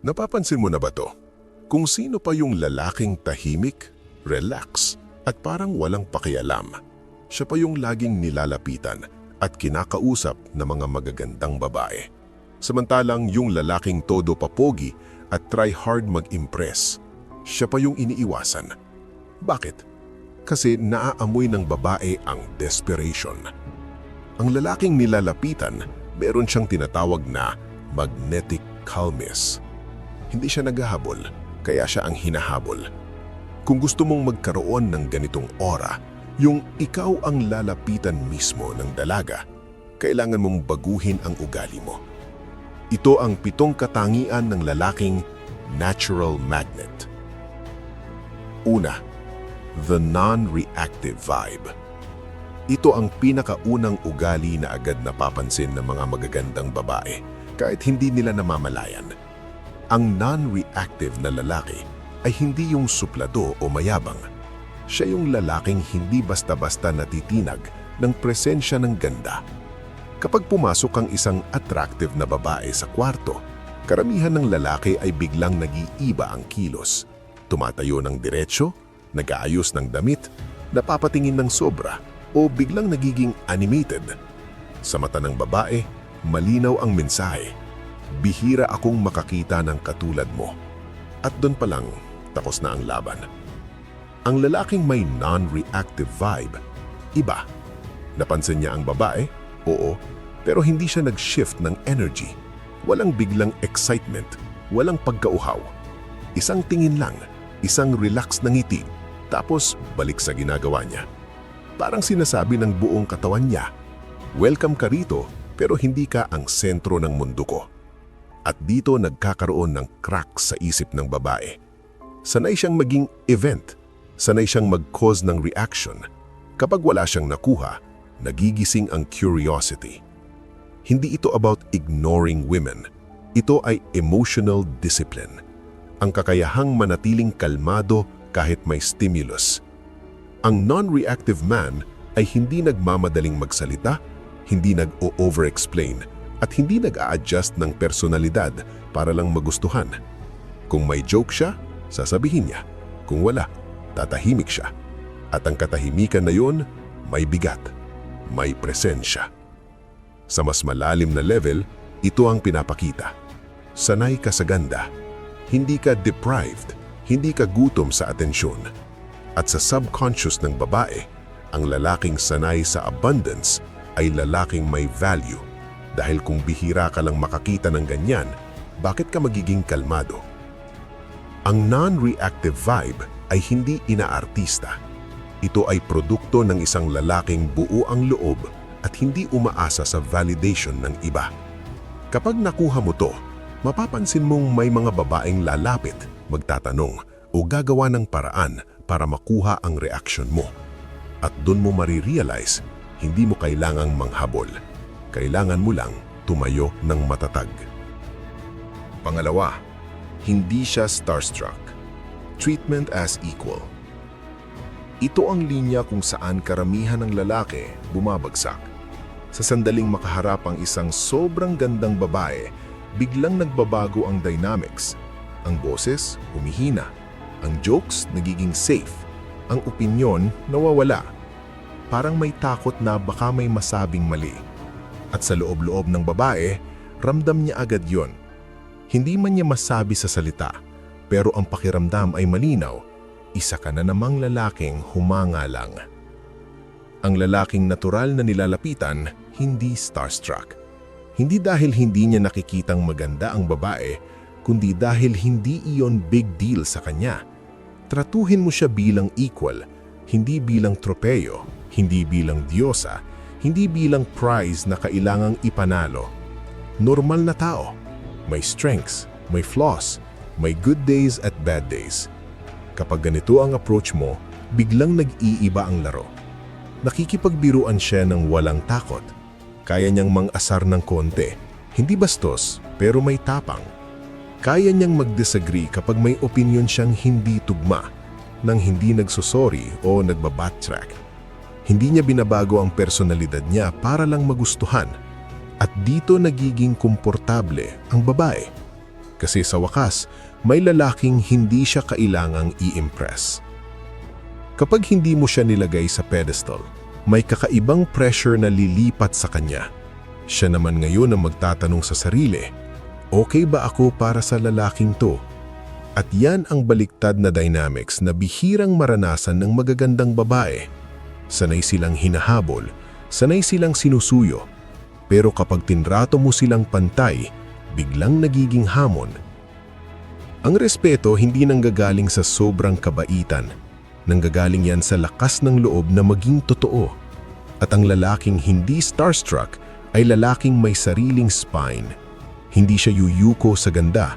Napapansin mo na ba to? Kung sino pa yung lalaking tahimik, relax, at parang walang pakialam, siya pa yung laging nilalapitan at kinakausap ng mga magagandang babae. Samantalang yung lalaking todo papogi at try hard mag-impress, siya pa yung iniiwasan. Bakit? Kasi naaamoy ng babae ang desperation. Ang lalaking nilalapitan, meron siyang tinatawag na magnetic calmness. Hindi siya naghahabol, kaya siya ang hinahabol. Kung gusto mong magkaroon ng ganitong aura, yung ikaw ang lalapitan mismo ng dalaga, kailangan mong baguhin ang ugali mo. Ito ang 7 katangian ng lalaking natural magnet. Una, the non-reactive vibe. Ito ang pinakaunang ugali na agad napapansin ng mga magagandang babae kahit hindi nila namamalayan. Ang non-reactive na lalaki ay hindi yung suplado o mayabang. Siya yung lalaking hindi basta-basta natitinag ng presensya ng ganda. Kapag pumasok ang isang attractive na babae sa kwarto, karamihan ng lalaki ay biglang nag-iiba ang kilos. Tumatayo ng diretsyo, nag-aayos ng damit, napapatingin ng sobra, o biglang nagiging animated. Sa mata ng babae, malinaw ang mensahe. Bihira akong makakita ng katulad mo. At doon pa lang, tapos na ang laban. Ang lalaking may non-reactive vibe, iba. Napansin niya ang babae? Oo, pero hindi siya nag-shift ng energy. Walang biglang excitement, walang pagkauhaw. Isang tingin lang, isang relax na ngiti, tapos balik sa ginagawa niya. Parang sinasabi ng buong katawan niya, welcome ka rito, pero hindi ka ang sentro ng mundo ko. At dito nagkakaroon ng crack sa isip ng babae. Sanay siyang maging event, sanay siyang mag-cause ng reaction. Kapag wala siyang nakuha, nagigising ang curiosity. Hindi ito about ignoring women. Ito ay emotional discipline. Ang kakayahang manatiling kalmado kahit may stimulus. Ang non-reactive man ay hindi nagmamadaling magsalita, hindi nag-o-over-explain, at hindi nag-a-adjust ng personalidad para lang magustuhan. Kung may joke siya, sasabihin niya. Kung wala, tatahimik siya. At ang katahimikan na yun, may bigat, may presensya. Sa mas malalim na level, ito ang pinapakita. Sanay ka sa ganda. Hindi ka deprived, hindi ka gutom sa atensyon. At sa subconscious ng babae, ang lalaking sanay sa abundance ay lalaking may value. Dahil kung bihira ka lang makakita ng ganyan, bakit ka magiging kalmado? Ang non-reactive vibe ay hindi inaartista. Ito ay produkto ng isang lalaking buo ang loob at hindi umaasa sa validation ng iba. Kapag nakuha mo to, mapapansin mong may mga babaeng lalapit, magtatanong o gagawa ng paraan para makuha ang reaksyon mo. At doon mo marirealize, hindi mo kailangang manghabol. Kailangan mo lang tumayo ng matatag. Pangalawa, hindi siya starstruck. Treatment as equal. Ito ang linya kung saan karamihan ng lalaki bumabagsak. Sa sandaling makaharap ang isang sobrang gandang babae, biglang nagbabago ang dynamics. Ang boses, humihina. Ang jokes, nagiging safe. Ang opinyon, nawawala. Parang may takot na baka may masabing mali. At sa loob-loob ng babae, ramdam niya agad yon. Hindi man niya masabi sa salita, pero ang pakiramdam ay malinaw. Isa ka na namang lalaking humanga lang. Ang lalaking natural na nilalapitan, hindi starstruck. Hindi dahil hindi niya nakikitang maganda ang babae, kundi dahil hindi iyon big deal sa kanya. Tratuhin mo siya bilang equal, hindi bilang tropeyo, hindi bilang diyosa, hindi bilang prize na kailangang ipanalo. Normal na tao. May strengths, may flaws, may good days at bad days. Kapag ganito ang approach mo, biglang nag-iiba ang laro. Nakikipagbiruan siya ng walang takot. Kaya niyang mang-asar ng konti. Hindi bastos, pero may tapang. Kaya niyang mag-disagree kapag may opinion siyang hindi tugma, nang hindi nagsusori o nagbabacktrack. Hindi niya binabago ang personalidad niya para lang magustuhan. At dito nagiging komportable ang babae. Kasi sa wakas, may lalaking hindi siya kailangang i-impress. Kapag hindi mo siya nilagay sa pedestal, may kakaibang pressure na lilipat sa kanya. Siya naman ngayon ang magtatanong sa sarili, okay ba ako para sa lalaking to? At yan ang baliktad na dynamics na bihirang maranasan ng magagandang babae. Sanay silang hinahabol, sanay silang sinusuyo. Pero kapag tinrato mo silang pantay, biglang nagiging hamon. Ang respeto hindi nanggagaling sa sobrang kabaitan. Nanggagaling yan sa lakas ng loob na maging totoo. At ang lalaking hindi starstruck ay lalaking may sariling spine. Hindi siya yuyuko sa ganda.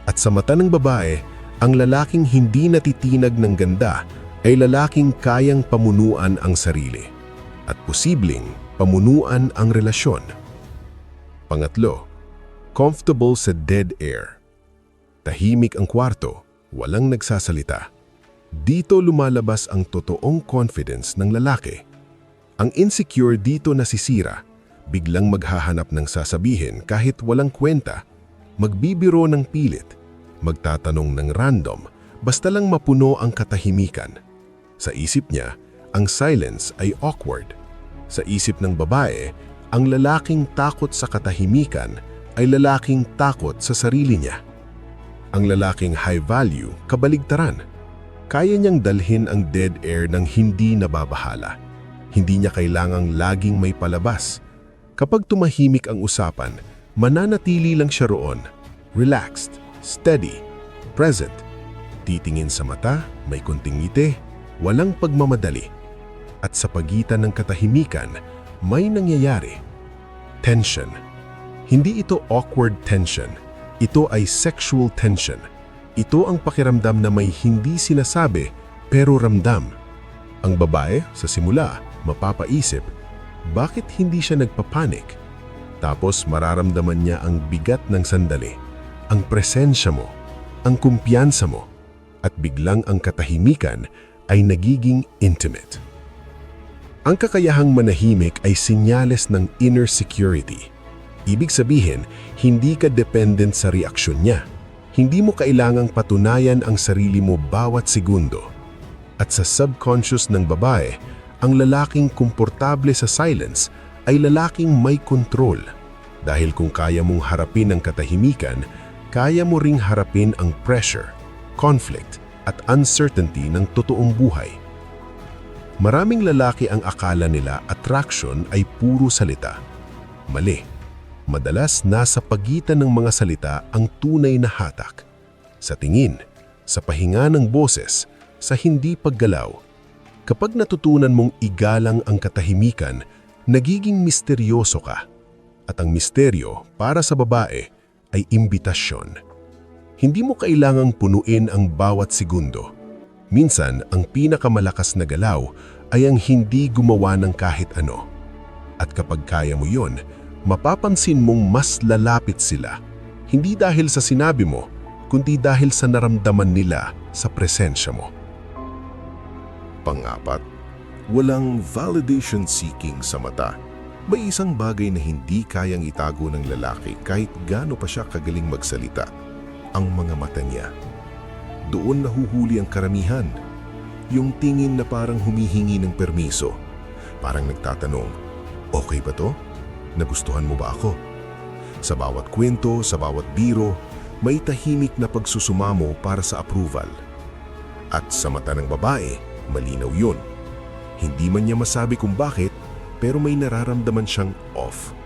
At sa mata ng babae, ang lalaking hindi natitinag ng ganda ay lalaking kayang pamunuan ang sarili. At posibleng pamunuan ang relasyon. Pangatlo, comfortable sa dead air. Tahimik ang kwarto, walang nagsasalita. Dito lumalabas ang totoong confidence ng lalaki. Ang insecure dito nasisira, biglang maghahanap ng sasabihin kahit walang kwenta, magbibiro ng pilit, magtatanong ng random, basta lang mapuno ang katahimikan. Sa isip niya, ang silence ay awkward. Sa isip ng babae, ang lalaking takot sa katahimikan ay lalaking takot sa sarili niya. Ang lalaking high value, kabaligtaran. Kaya niyang dalhin ang dead air ng hindi nababahala. Hindi niya kailangang laging may palabas. Kapag tumahimik ang usapan, mananatili lang siya roon. Relaxed, steady, present. Titingin sa mata, may kunting ngiti, walang pagmamadali. At sa pagitan ng katahimikan, may nangyayari. Tension. Hindi ito awkward tension. Ito ay sexual tension. Ito ang pakiramdam na may hindi sinasabi pero ramdam. Ang babae, sa simula, mapapaisip, bakit hindi siya nagpapanik? Tapos mararamdaman niya ang bigat ng sandali, ang presensya mo, ang kumpiyansa mo, at biglang ang katahimikan ay nagiging intimate. Ang kakayahang manahimik ay senyales ng inner security. Ibig sabihin, hindi ka dependent sa reaksyon niya. Hindi mo kailangang patunayan ang sarili mo bawat segundo. At sa subconscious ng babae, ang lalaking komportable sa silence ay lalaking may kontrol. Dahil kung kaya mong harapin ang katahimikan, kaya mo ring harapin ang pressure, conflict, at uncertainty ng totoong buhay. Maraming lalaki ang akala nila attraction ay puro salita. Mali. Madalas nasa pagitan ng mga salita ang tunay na hatak. Sa tingin, sa pahinga ng boses, sa hindi paggalaw. Kapag natutunan mong igalang ang katahimikan, nagiging misteryoso ka. At ang misteryo para sa babae ay imbitasyon. Hindi mo kailangang punuin ang bawat segundo. Minsan, ang pinakamalakas na galaw ay ang hindi gumawa ng kahit ano. At kapag kaya mo yon, mapapansin mong mas lalapit sila, hindi dahil sa sinabi mo, kundi dahil sa naramdaman nila sa presensya mo. Pang-apat, walang validation seeking sa mata. May isang bagay na hindi kayang itago ng lalaki kahit gaano pa siya kagaling magsalita, ang mga mata niya. Doon nahuhuli ang karamihan. Yung tingin na parang humihingi ng permiso. Parang nagtatanong, okay ba to? Nagustuhan mo ba ako? Sa bawat kwento, sa bawat biro, may tahimik na pagsusumamo para sa approval. At sa mata ng babae, malinaw yun. Hindi man niya masabi kung bakit, pero may nararamdaman siyang off.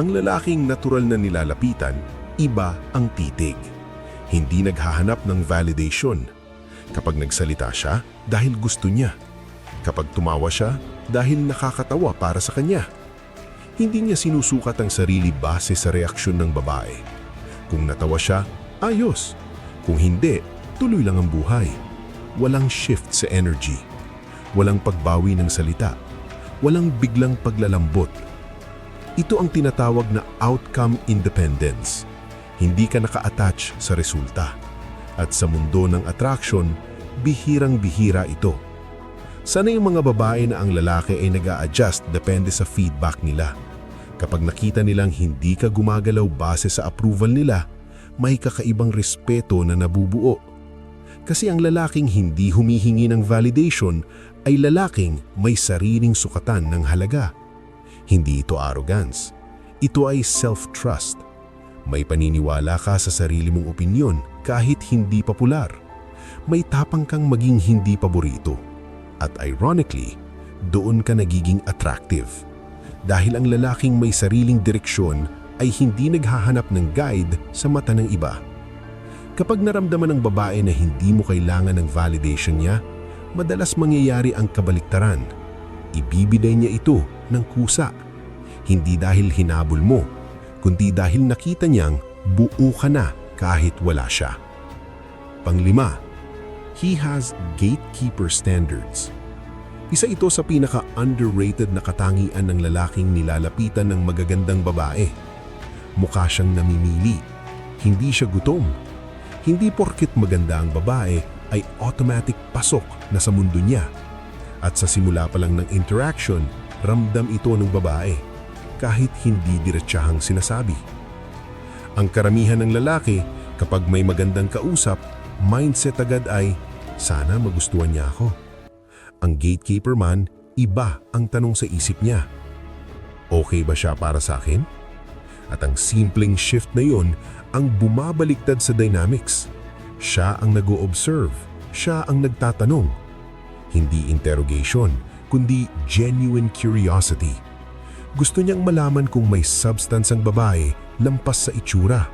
Ang lalaking natural na nilalapitan, iba ang titig. Hindi naghahanap ng validation. Kapag nagsalita siya, dahil gusto niya. Kapag tumawa siya, dahil nakakatawa para sa kanya. Hindi niya sinusukat ang sarili base sa reaksyon ng babae. Kung natawa siya, ayos. Kung hindi, tuloy lang ang buhay. Walang shift sa energy. Walang pagbawi ng salita. Walang biglang paglalambot. Ito ang tinatawag na outcome independence. Hindi ka naka-attach sa resulta. At sa mundo ng attraction, bihirang-bihira ito. Sana yung mga babae na ang lalaki ay nag-a-adjust depende sa feedback nila. Kapag nakita nilang hindi ka gumagalaw base sa approval nila, may kakaibang respeto na nabubuo. Kasi ang lalaking hindi humihingi ng validation ay lalaking may sariling sukatan ng halaga. Hindi ito arrogance. Ito ay self-trust. May paniniwala ka sa sarili mong opinyon kahit hindi popular. May tapang kang maging hindi paborito. At ironically, doon ka nagiging attractive. Dahil ang lalaking may sariling direksyon ay hindi naghahanap ng guide sa mata ng iba. Kapag naramdaman ng babae na hindi mo kailangan ng validation niya, madalas mangyayari ang kabaliktaran. Ibibigay niya ito ng kusa. Hindi dahil hinabol mo, kundi dahil nakita niyang buo ka na kahit wala siya. Panglima, he has gatekeeper standards. Isa ito sa pinaka-underrated na katangian ng lalaking nilalapitan ng magagandang babae. Mukha siyang namimili. Hindi siya gutom. Hindi porket maganda ang babae ay automatic pasok na sa mundo niya. At sa simula pa lang ng interaction, ramdam ito ng babae, kahit hindi diretsahang sinasabi. Ang karamihan ng lalaki, kapag may magandang kausap, mindset agad ay, sana magustuhan niya ako. Ang gatekeeper man, iba ang tanong sa isip niya. Okay ba siya para sa akin? At ang simpleng shift na yun ang bumabaliktad sa dynamics. Siya ang nag-o-observe, siya ang nagtatanong. Hindi interrogation, kundi genuine curiosity. Gusto niyang malaman kung may substance ang babae lampas sa itsura.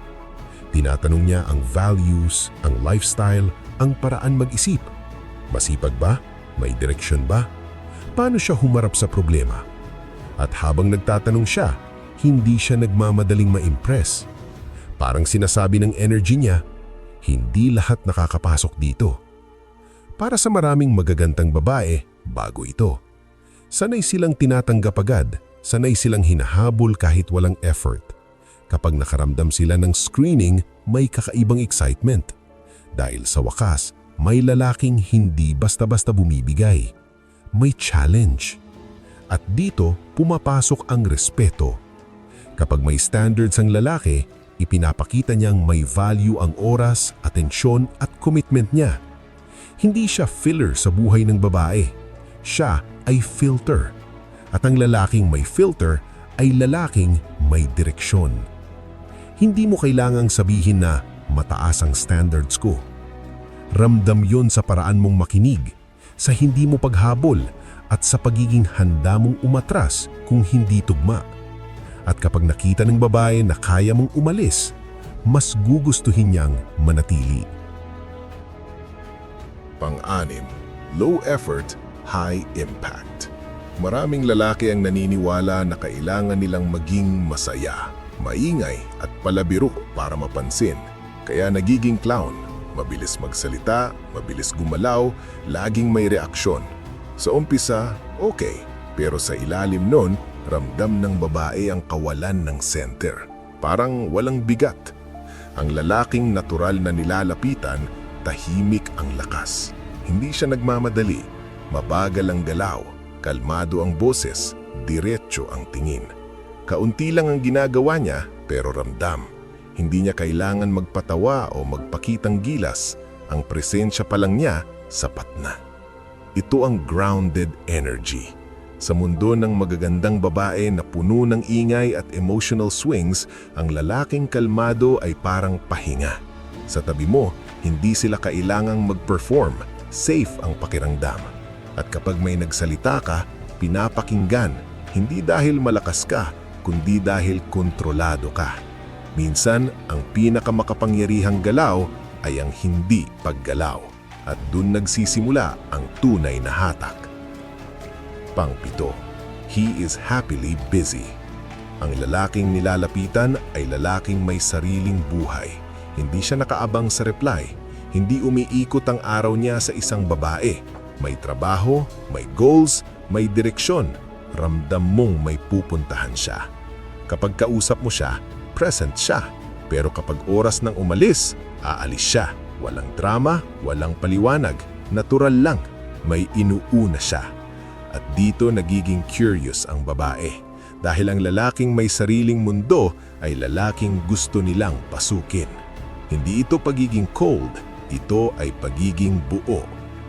Tinatanong niya ang values, ang lifestyle, ang paraan mag-isip. Masipag ba? May direksyon ba? Paano siya humarap sa problema? At habang nagtatanong siya, hindi siya nagmamadaling ma-impress. Parang sinasabi ng energy niya, hindi lahat nakakapasok dito. Para sa maraming magagantang babae, bago ito. Sanay silang tinatanggap agad, sanay silang hinahabol kahit walang effort. Kapag nakaramdam sila ng screening, may kakaibang excitement. Dahil sa wakas, may lalaking hindi basta-basta bumibigay. May challenge. At dito, pumapasok ang respeto. Kapag may standards ang lalaki, ipinapakita niyang may value ang oras, atensyon at commitment niya. Hindi siya filler sa buhay ng babae. Siya ay filter. At ang lalaking may filter ay lalaking may direksyon. Hindi mo kailangang sabihin na mataas ang standards ko. Ramdam yon sa paraan mong makinig, sa hindi mo paghabol at sa pagiging handa mong umatras kung hindi tugma. At kapag nakita ng babae na kaya mong umalis, mas gugustuhin niyang manatili. Pang-anim, low effort, high impact. Maraming lalaki ang naniniwala na kailangan nilang maging masaya, maingay at palabiro para mapansin. Kaya nagiging clown, mabilis magsalita, mabilis gumalaw, laging may reaksyon. Sa umpisa, okay, pero sa ilalim nun, ramdam ng babae ang kawalan ng center. Parang walang bigat. Ang lalaking natural na nilalapitan, tahimik ang lakas. Hindi siya nagmamadali, mabagal ang galaw, kalmado ang boses, diretso ang tingin. Kaunti lang ang ginagawa niya pero ramdam. Hindi niya kailangan magpatawa o magpakitang gilas. Ang presensya pa lang niya, sapat na. Ito ang grounded energy. Sa mundo ng magagandang babae na puno ng ingay at emotional swings, ang lalaking kalmado ay parang pahinga. Sa tabi mo, hindi sila kailangang mag-perform, safe ang pakiramdam. At kapag may nagsalita ka, pinapakinggan, hindi dahil malakas ka, kundi dahil kontrolado ka. Minsan, ang pinakamakapangyarihang galaw ay ang hindi paggalaw. At dun nagsisimula ang tunay na hatak. Pang-pito, he is happily busy. Ang lalaking nilalapitan ay lalaking may sariling buhay. Hindi siya nakaabang sa reply. Hindi umiikot ang araw niya sa isang babae. May trabaho, may goals, may direksyon. Ramdam mong may pupuntahan siya. Kapag kausap mo siya, present siya. Pero kapag oras ng umalis, aalis siya. Walang drama, walang paliwanag. Natural lang, may inuuna siya. At dito nagiging curious ang babae. Dahil ang lalaking may sariling mundo ay lalaking gusto nilang pasukin. Hindi ito pagiging cold, ito ay pagiging buo.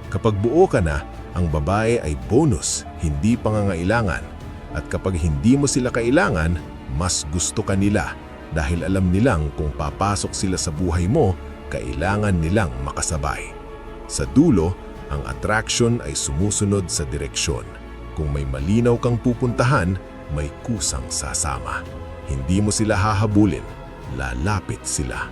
Kapag buo ka na, ang babae ay bonus, hindi pangangailangan. At kapag hindi mo sila kailangan, mas gusto ka nila dahil alam nilang kung papasok sila sa buhay mo, kailangan nilang makasabay. Sa dulo, ang attraction ay sumusunod sa direksyon. Kung may malinaw kang pupuntahan, may kusang sasama. Hindi mo sila hahabulin, lalapit sila.